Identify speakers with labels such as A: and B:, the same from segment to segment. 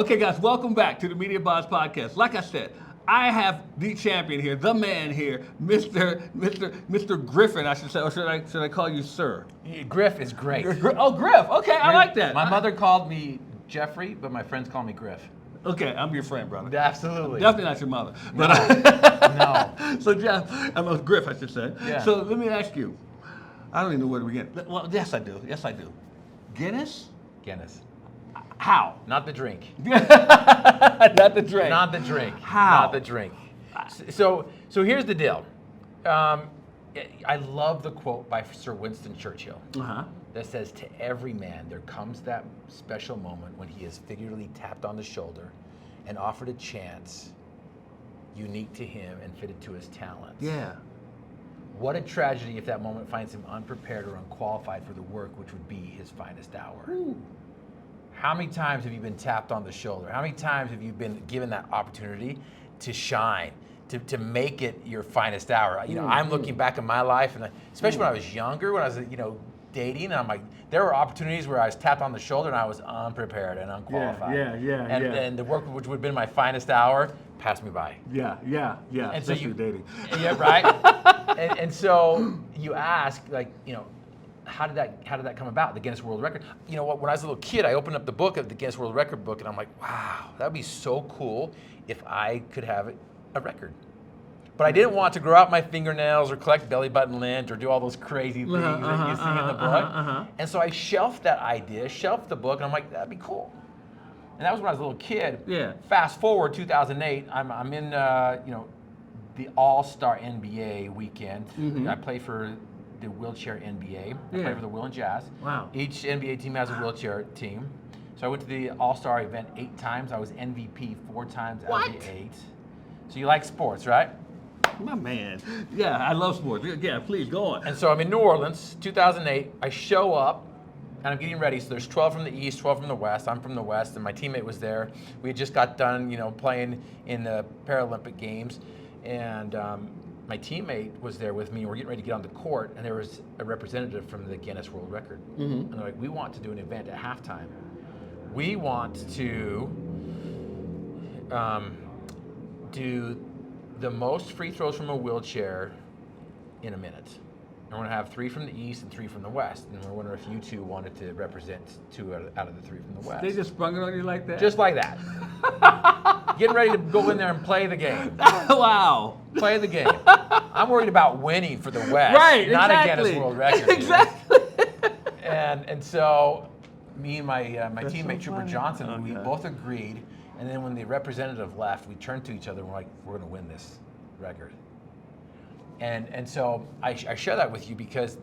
A: Okay, guys, welcome back to the Media Boss Podcast. Like I said, I have the champion here, the man here, Mr. Griffin, I should say, or should I call you sir?
B: Griff is great.
A: Oh, Griff. Okay, I like that.
B: My mother called me Jeffrey, but my friends call me Griff.
A: Okay, I'm your friend, brother.
B: Absolutely.
A: Definitely not your mother.
B: No. No.
A: So, Jeff, I'm Griff, I should say.
B: Yeah.
A: So let me ask you. I don't even know where to begin. Well, yes, I do. Yes, I do. Guinness?
B: Guinness.
A: How?
B: Not the drink.
A: Not the drink.
B: Not the drink.
A: How?
B: Not the drink. So here's the deal. I love the quote by Sir Winston Churchill that says, "To every man there comes that special moment when he is figuratively tapped on the shoulder and offered a chance unique to him and fitted to his talents."
A: Yeah.
B: What a tragedy if that moment finds him unprepared or unqualified for the work which would be his finest hour.
A: Ooh.
B: How many times have you been tapped on the shoulder? How many times have you been given that opportunity to shine, to make it your finest hour? You know, I'm looking back in my life, and especially when I was younger, when I was, dating, and I'm like, there were opportunities where I was tapped on the shoulder and I was unprepared and unqualified. And the work which would have been my finest hour passed me by.
A: Yeah.
B: And so
A: especially dating.
B: Yeah, right. and so you ask, how did that come about, the Guinness World Record? You know what, when I was a little kid, I opened up the book of the Guinness World Record book, and I'm like, wow, that'd be so cool if I could have a record. But I didn't want to grow out my fingernails or collect belly button lint or do all those crazy things that you see in the book. And so I shelved that idea, shelved the book, and I'm like, that'd be cool. And that was when I was a little kid.
A: Yeah.
B: Fast forward 2008, I'm in the All-Star NBA weekend. I play for the wheelchair NBA. I play for the Will and Jazz.
A: Wow.
B: Each NBA team has a wheelchair team. So I went to the All-Star event 8 times. I was MVP 4 times out of the 8. So you like sports, right?
A: My man. Yeah, I love sports. Yeah, please go on.
B: And so I'm in New Orleans, 2008. I show up, and I'm getting ready. So there's 12 from the East, 12 from the West. I'm from the West, and my teammate was there. We had just got done, playing in the Paralympic Games, and my teammate was there with me. We're getting ready to get on the court, and there was a representative from the Guinness World Record. And they're like, we want to do an event at halftime. We want to do the most free throws from a wheelchair in a minute. And we're going to have 3 from the East and 3 from the West. And we're wondering if you 2 wanted to represent 2 out of the 3 from the West.
A: They just sprung it on you like that?
B: Just like that. Getting ready to go in there and play the game.
A: Wow.
B: Play the game. I'm worried about winning for the West,
A: Right,
B: not
A: exactly.
B: a Guinness World Record.
A: Exactly.
B: And so me and my teammate
A: so
B: Trooper
A: funny.
B: Johnson, we
A: Okay.
B: both agreed. And then when the representative left, we turned to each other and we're like, we're going to win this record. And so I share that with you because,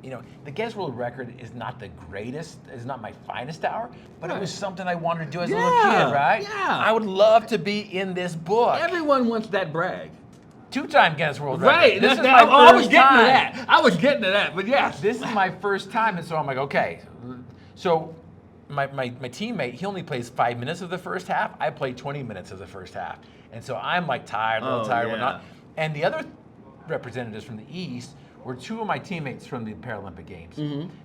B: the Guinness World Record is not the greatest, is not my finest hour, but it was something I wanted to do as a little kid, right?
A: Yeah.
B: I would love to be in this book.
A: Everyone wants that brag.
B: 2-time Guinness World Record.
A: Right.
B: This is my
A: I was
B: first
A: getting
B: time.
A: to that. I was getting to that, but yes.
B: This is my first time, and so I'm like, okay. So my teammate, he only plays 5 minutes of the first half. I played 20 minutes of the first half. And so I'm like tired, a little tired, whatnot. And the other representatives from the East were 2 of my teammates from the Paralympic Games.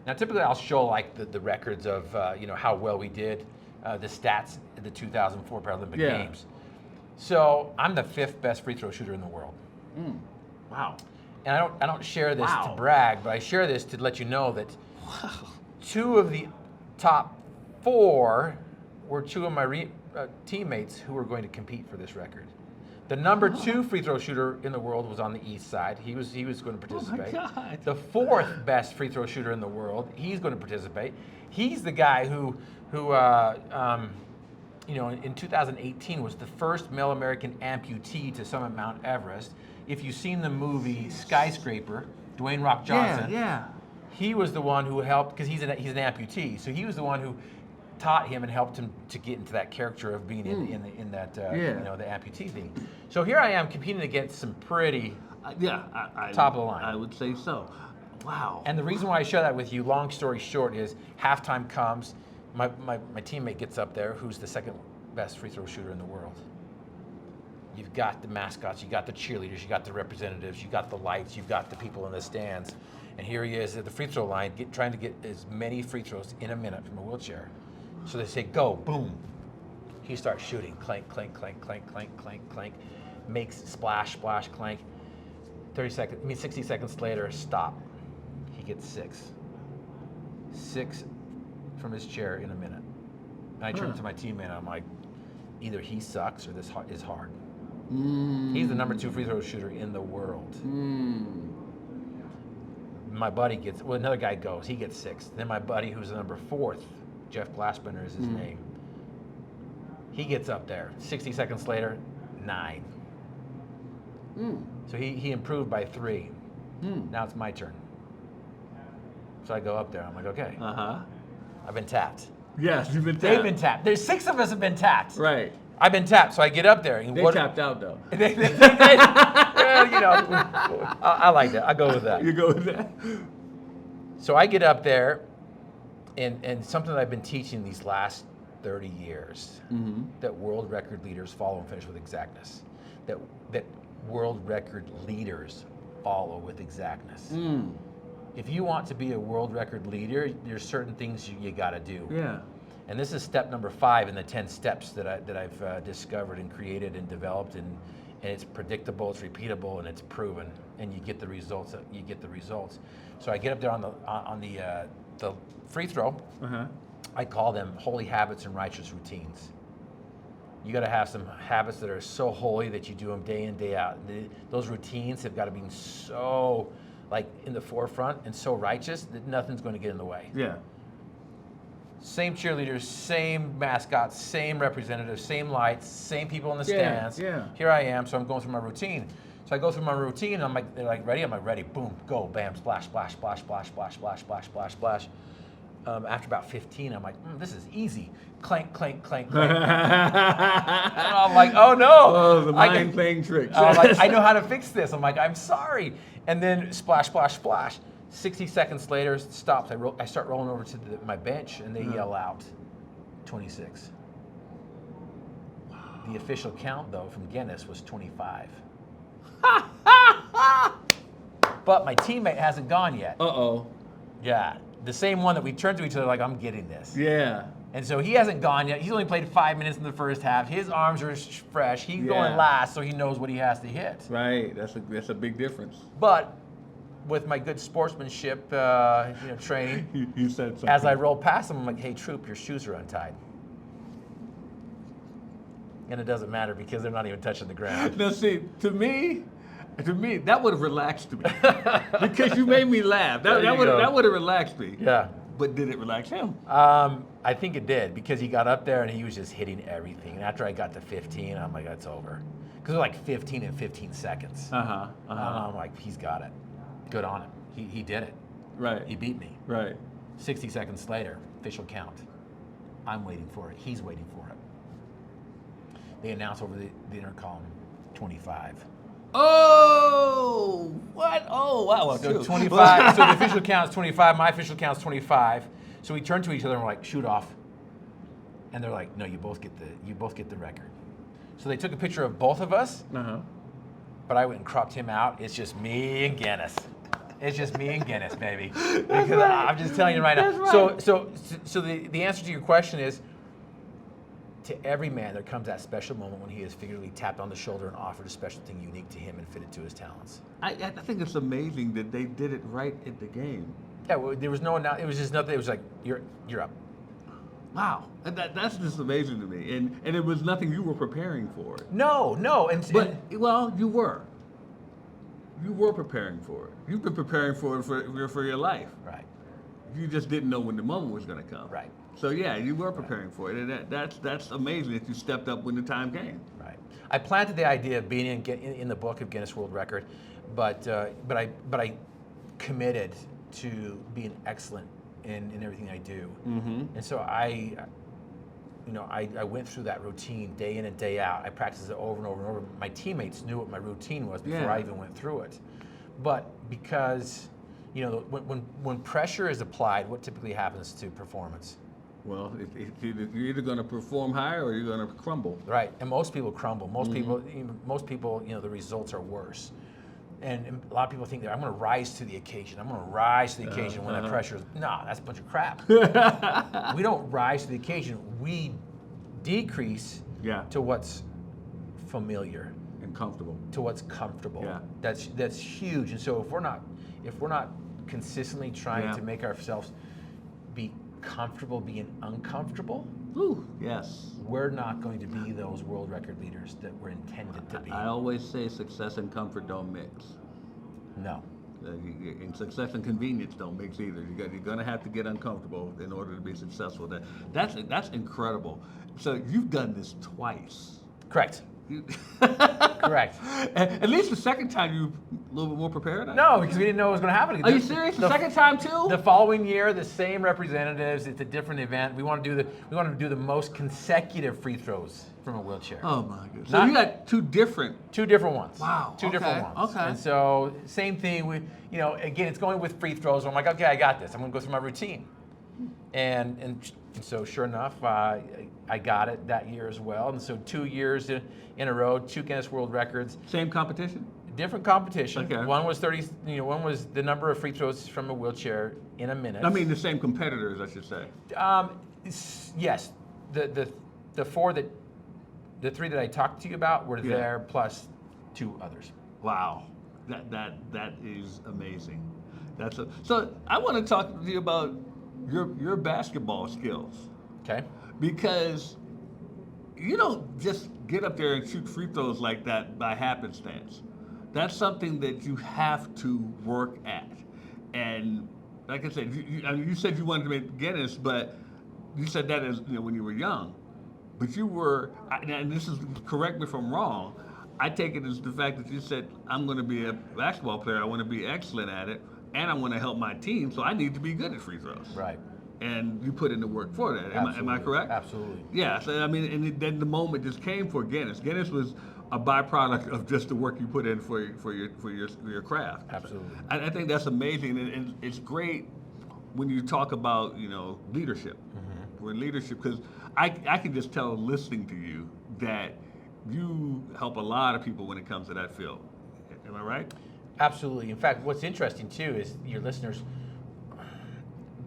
B: Now, typically I'll show like the records of how well we did, the stats at the 2004 Paralympic Games. So I'm the 5th best free throw shooter in the world.
A: Wow.
B: And I don't share this to brag, but I share this to let you know that 2 of the top 4 were 2 of my teammates who were going to compete for this record. The number 2 free throw shooter in the world was on the East side. He was going to participate.
A: Oh my God.
B: The 4th best free throw shooter in the world, he's going to participate. He's the guy who in 2018 was the first male American amputee to summit Mount Everest. If you've seen the movie Skyscraper, Dwayne Rock Johnson, he was the one who helped, because he's an amputee, so he was the one who taught him and helped him to get into that character of being in that the amputee thing. So here I am competing against some pretty top of the line.
A: I would say so. Wow.
B: And the reason why I share that with you, long story short, is halftime comes, my teammate gets up there, who's the 2nd best free throw shooter in the world. You've got the mascots, you got the cheerleaders, you got the representatives, you got the lights, you've got the people in the stands. And here he is at the free throw line, trying to get as many free throws in a minute from a wheelchair. So they say, go, boom. He starts shooting, clank, clank, clank, clank, clank, clank, clank, makes splash, splash, clank. 60 seconds later, stop. He gets 6. 6 from his chair in a minute. And I turn to my teammate and I'm like, either he sucks or this is hard. He's the number 2 free throw shooter in the world. My buddy gets, another guy goes, he gets 6. Then my buddy, who's the number 4th, Jeff Glassbender is his name. He gets up there. 60 seconds later, 9. So he improved by 3. Now it's my turn. So I go up there. I'm like, okay. I've been tapped.
A: Yes, you've been tapped.
B: They've been tapped. There's 6 of us have been tapped.
A: Right.
B: I've been tapped. So I get up there. And
A: They tapped out though.
B: Well, I like that. I go with that.
A: You go with that.
B: So I get up there, and something that I've been teaching these last 30 years, that world record leaders follow and finish with exactness. That world record leaders follow with exactness. If you want to be a world record leader, there's certain things you got to do.
A: Yeah.
B: And this is step number 5 in the 10 steps that I've discovered and created and developed, and it's predictable, it's repeatable, and it's proven, and you get the results. So I get up there on the free throw. I call them holy habits and righteous routines. You got to have some habits that are so holy that you do them day in, day out. Those routines have got to be so in the forefront and so righteous that nothing's going to get in the way.
A: Yeah.
B: Same cheerleaders, same mascots, same representatives, same lights, same people in the stands.
A: Yeah.
B: Here I am, so I'm going through my routine. So I go through my routine, and they're like, ready? I'm like, ready. Boom, go, bam, splash, splash, splash, splash, splash, splash, splash, splash, splash. After about 15, I'm like, this is easy. Clank, clank, clank, clank. And I'm like, oh no.
A: Oh, the mind playing tricks.
B: I'm like, I know how to fix this. I'm like, I'm sorry. And then splash, splash, splash. 60 seconds later, it stops. I start rolling over to my bench, and they yell out, 26. The official count, though, from Guinness was 25. But my teammate hasn't gone yet.
A: Uh-oh.
B: Yeah, the same one that we turned to each other like, I'm getting this.
A: Yeah.
B: And so he hasn't gone yet. He's only played 5 minutes in the first half. His arms are fresh. He's going last, so he knows what he has to hit.
A: Right. That's a big difference.
B: But with my good sportsmanship, training,
A: you said something.
B: as I roll past him, I'm like, hey, Troop, your shoes are untied. And it doesn't matter because they're not even touching the ground.
A: Now, see, to me, that would have relaxed me because you made me laugh. That would have relaxed me.
B: Yeah.
A: But did it relax him?
B: I think it did because he got up there and he was just hitting everything. And after I got to 15, I'm like, that's over. Because it was like 15 and 15 seconds. I'm like, he's got it. Good on him. He did it.
A: Right.
B: He beat me.
A: Right.
B: 60 seconds later, official count. I'm waiting for it. He's waiting for it. They announce over the intercom, 25.
A: Oh, what? Oh, wow.
B: So 25. So the official count is 25. My official count is 25. So we turn to each other and we're like, shoot off. And they're like, no, you both get the record. So they took a picture of both of us. But I went and cropped him out. It's just me and Guinness. It's just me and Guinness, baby. Because I'm just telling you right now.
A: Right.
B: So the answer to your question is, to every man, there comes that special moment when he is figuratively tapped on the shoulder and offered a special thing unique to him and fitted to his talents.
A: I think it's amazing that they did it right at the game.
B: Yeah, well, there was no, it was just nothing. It was like, you're up.
A: Wow, that's just amazing to me. And it was nothing you were preparing for.
B: No.
A: Well, you were. You were preparing for it. You've been preparing for it for your life.
B: Right.
A: You just didn't know when the moment was going to come.
B: Right.
A: So yeah, you were preparing for it, and that's amazing that you stepped up when the time came.
B: Right. I planted the idea of being in the book of Guinness World Record, but I committed to being excellent in everything I do. And so I went through that routine day in and day out. I practiced it over and over and over. My teammates knew what my routine was before I even went through it. But because, when pressure is applied, what typically happens to performance?
A: Well, you're either going to perform higher or you're going to crumble.
B: Right, and most people crumble. Most people, the results are worse. And a lot of people think that I'm going to rise to the occasion. I'm going to rise to the occasion when that pressure is. No, that's a bunch of crap. We don't rise to the occasion. We decrease
A: Yeah.
B: to what's familiar,
A: And comfortable.
B: to what's comfortable.
A: Yeah.
B: That's huge. And so if we're not consistently trying
A: Yeah.
B: to make ourselves be comfortable being uncomfortable,
A: Ooh, yes.
B: we're not going to be those world record leaders that we're intended to be.
A: I always say success and comfort don't mix.
B: No.
A: And success and convenience don't mix either. You're gonna have to get uncomfortable in order to be successful. That's incredible. So you've done this twice.
B: Correct.
A: You-
B: Correct.
A: At least the second time you a little bit more prepared.
B: No, because we didn't know it was going to happen.
A: Are you serious? The second time too?
B: The following year, the same representatives. It's a different event. We want to do the most consecutive free throws from a wheelchair.
A: Oh my goodness. So you got two different.
B: Two different ones.
A: Wow,
B: Two
A: okay,
B: different ones.
A: okay.
B: And so same thing. We, again, it's going with free throws. I'm like, okay, I got this. I'm going to go through my routine. And so sure enough, I got it that year as well. And so 2 years in a row, 2 Guinness World Records.
A: Same competition?
B: Different competition.
A: Okay.
B: One was 30. One was the number of free throws from a wheelchair in a minute.
A: I mean the same competitors, I should say.
B: Yes, the three that I talked to you about were
A: Yeah.
B: there plus 2 others.
A: Wow, that is amazing. So I want to talk to you about your basketball skills,
B: Okay.
A: because you don't just get up there and shoot free throws like that by happenstance. That's something that you have to work at. And like I said, you said you wanted to make Guinness, but you said that as when you were young. But you were, and this is, correct me if I'm wrong, I take it as the fact that you said, I'm going to be a basketball player, I want to be excellent at it, and I want to help my team, so I need to be good at free throws.
B: Right.
A: And you put in the work for that. Am I
B: Absolutely.
A: correct?
B: Absolutely.
A: Yeah. So I mean, and then the moment just came for Guinness. Guinness was a byproduct of just the work you put in for your craft.
B: Absolutely.
A: I think that's amazing, and it's great when you talk about leadership.
B: Mm-hmm.
A: We're leadership, because I can just tell listening to you that you help a lot of people when it comes to that field. Am I right?
B: Absolutely. In fact, what's interesting too is your listeners,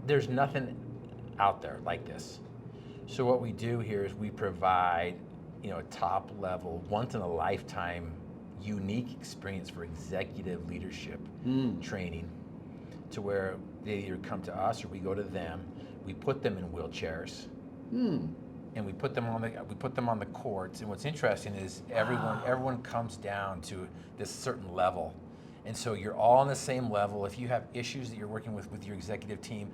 B: there's nothing out there like this. So what we do here is we provide, a top level, once in a lifetime, unique experience for executive leadership training, to where they either come to us or we go to them. We put them in wheelchairs. And we put them on the courts. And what's interesting is everyone comes down to this certain level. And so you're all on the same level. If you have issues that you're working with your executive team,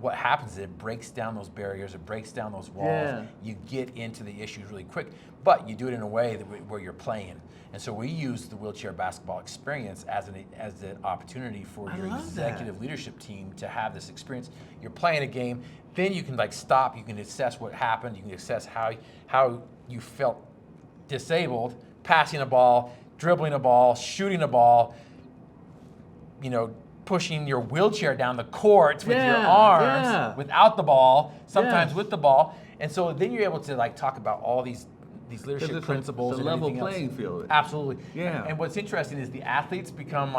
B: what happens is it breaks down those barriers, it breaks down those walls.
A: Yeah.
B: You get into the issues really quick, but you do it in a way where you're playing. And so we use the wheelchair basketball experience as an opportunity for your executive leadership team to have this experience. You're playing a game, then you can stop, you can assess what happened, you can assess how you felt disabled, passing a ball, dribbling a ball, shooting a ball, pushing your wheelchair down the court with your arms, without the ball, sometimes with the ball. And so then you're able to talk about all these leadership principles.
A: It's a
B: and
A: level
B: everything
A: playing
B: else.
A: field.
B: Absolutely.
A: Yeah.
B: And what's interesting is the athletes become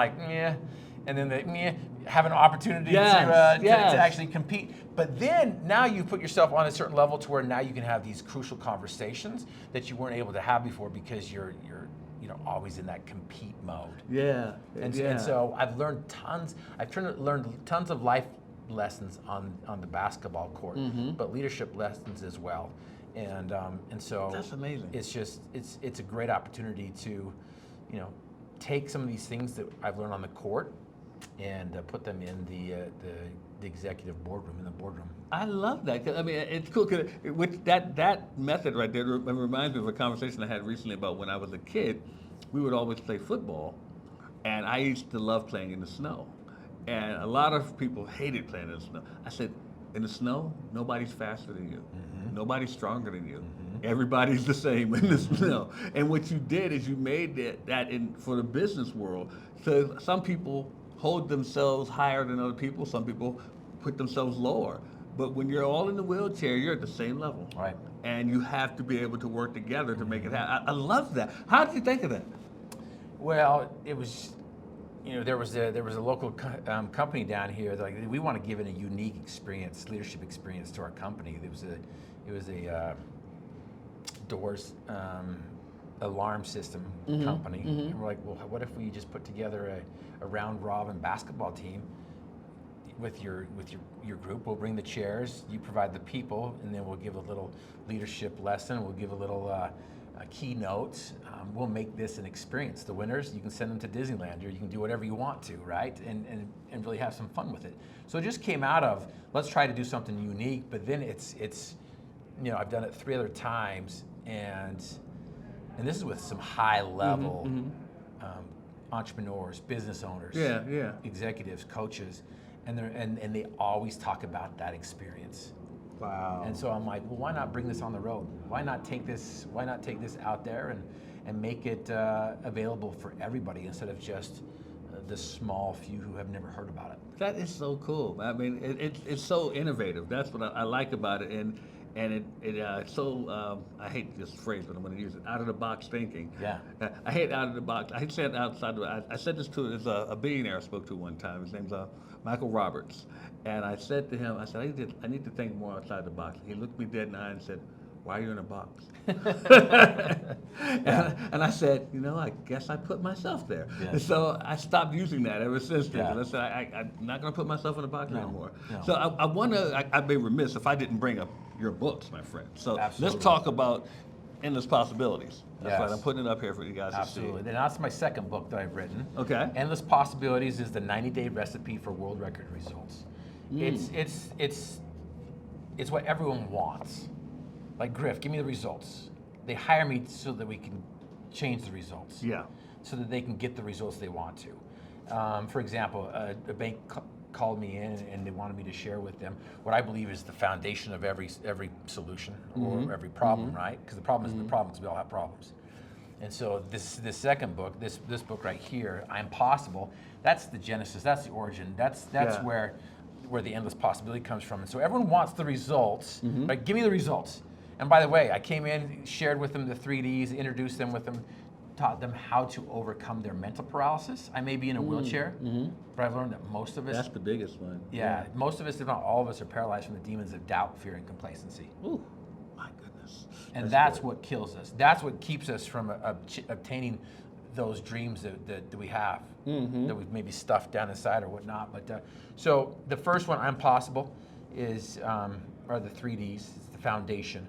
B: and then they have an opportunity to actually compete. But then now you put yourself on a certain level to where now you can have these crucial conversations that you weren't able to have before, because you're always in that compete mode.
A: Yeah.
B: And so I've learned tons. Learned tons of life lessons on the basketball court, but leadership lessons as well. And so
A: that's amazing.
B: It's a great opportunity to, take some of these things that I've learned on the court and put them in the executive boardroom, in the boardroom.
A: I love that. I mean, it's cool, because with that method right there, it reminds me of a conversation I had recently about when I was a kid. We would always play football, and I used to love playing in the snow. And a lot of people hated playing in the snow. I said, in the snow, nobody's faster than you. Nobody's stronger than you. Everybody's the same in the snow. And what you did is you made that for the business world. So some people hold themselves higher than other people. Some people put themselves lower. But when you're all in the wheelchair, you're at the same level.
B: Right.
A: And you have to be able to work together to make it happen. I love that. How did you think of that?
B: Well, it was, there was a local company down here that we want to give it a unique experience, leadership experience to our company. It was a outdoors alarm system company. And we're like, well, what if we just put together a round robin basketball team with your group? We'll bring the chairs, you provide the people, and then we'll give a little leadership lesson. We'll give a little keynote. We'll make this an experience. The winners, you can send them to Disneyland, or you can do whatever you want to, right? And really have some fun with it. So it just came out of, let's try to do something unique, but then it's I've done it 3 other times, and this is with some high level entrepreneurs, business owners, executives, coaches, and they always talk about that experience.
A: Wow.
B: And so I'm like, well, why not bring this on the road? Why not take this out there and make it available for everybody instead of just the small few who have never heard about it?
A: That is so cool. I mean, it's so innovative. That's what I like about it, and it's so I hate this phrase, but I'm going to use it. Out of the box thinking.
B: Yeah.
A: I hate out of the box. I said outside. I said this to a billionaire I spoke to one time. His name's Michael Roberts, and I said to him, I said, I need to think more outside the box. He looked me dead in the eye and said, "Why are you in a box?" and I said, I guess I put myself there.
B: Yeah.
A: And so I stopped using that ever since then.
B: Yeah.
A: And I said, I'm not going to put myself in a box anymore.
B: No.
A: So I want to, I'd be remiss if I didn't bring up your books, my friend. So
B: Absolutely.
A: let's talk about Endless Possibilities. That's
B: Yes.
A: right. I'm putting it up here for you guys
B: Absolutely.
A: to see.
B: Then that's my second book that I've written.
A: Okay.
B: Endless Possibilities is the 90-day recipe for world record results. It's what everyone wants. Like, Griff, give me the results. They hire me so that we can change the results.
A: Yeah.
B: So that they can get the results they want to. For example, a bank called me in and they wanted me to share with them what I believe is the foundation of every solution or every problem, right? Because the problem is the problem, because we all have problems. And so this second book, this book right here, I'm Possible, that's the genesis, that's the origin, that's where the endless possibility comes from. And so everyone wants the results, right? Give me the results. And by the way, I came in, shared with them the 3Ds, introduced them with them, taught them how to overcome their mental paralysis. I may be in a wheelchair, but I've learned that most of us...
A: That's the biggest one.
B: Yeah, most of us, if not all of us, are paralyzed from the demons of doubt, fear, and complacency.
A: Ooh, my goodness.
B: And that's what kills us. That's what keeps us from obtaining those dreams that we have, that we've maybe stuffed down inside or whatnot. But so the first one, I'm Possible, are the 3Ds. It's the foundation.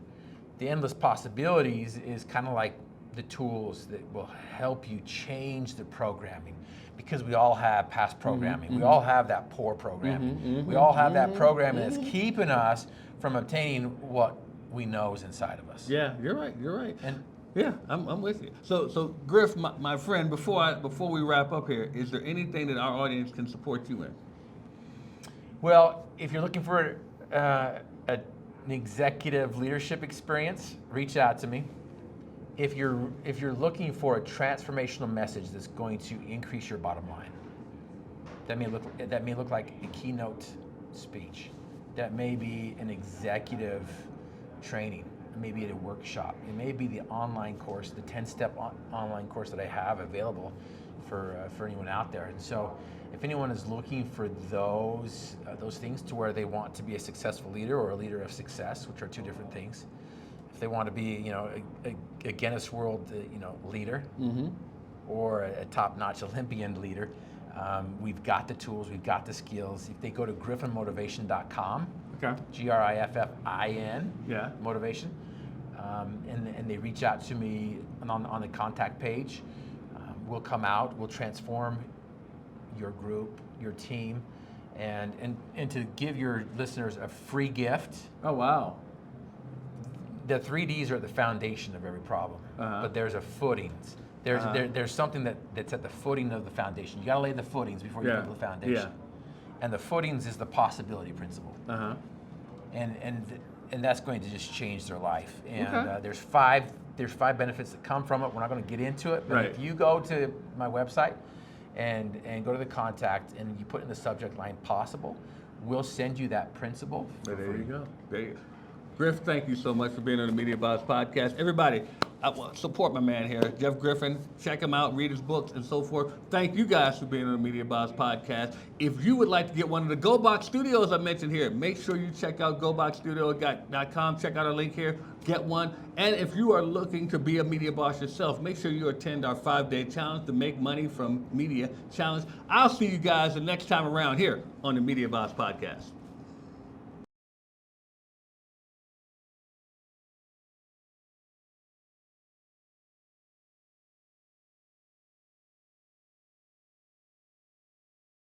B: The Endless Possibilities is kind of like the tools that will help you change the programming, because we all have past programming. We all have that poor programming. We all have that programming that's keeping us from obtaining what we know is inside of us.
A: Yeah, you're right. You're right.
B: And
A: yeah, I'm with you. So Griff, my friend, before we wrap up here, is there anything that our audience can support you in?
B: Well, if you're looking for an executive leadership experience, reach out to me. If you're looking for a transformational message that's going to increase your bottom line, that may look like a keynote speech. That may be an executive training. It may be at a workshop. It may be the online course, the 10-step online course that I have available for anyone out there. And so, if anyone is looking for those things to where they want to be a successful leader or a leader of success, which are two different things. If they want to be, a Guinness World, leader, or a top-notch Olympian leader, we've got the tools, we've got the skills. If they go to griffinmotivation.com,
A: Okay.
B: Griffin,
A: Yeah.
B: motivation, and they reach out to me on the contact page, we'll come out, we'll transform your group, your team, and to give your listeners a free gift.
A: Oh, wow.
B: The 3Ds are the foundation of every problem, but there's a footings. There's something that's at the footing of the foundation. You got to lay the footings before you build the foundation.
A: Yeah.
B: And the footings is the possibility principle. And that's going to just change their life. And there's five benefits that come from it. We're not going to get into it, but if you go to my website and go to the contact and you put in the subject line Possible, we'll send you that principle.
A: There you go. There you go. Griff, thank you so much for being on the Media Boss Podcast. Everybody, support my man here, Jeff Griffin. Check him out, read his books, and so forth. Thank you guys for being on the Media Boss podcast. If you would like to get one of the GoBox studios I mentioned here, make sure you check out GoBoxStudio.com. Check out our link here. Get one. And if you are looking to be a media boss yourself, make sure you attend our 5-day challenge to make money from media challenge. I'll see you guys the next time around here on the Media Boss podcast.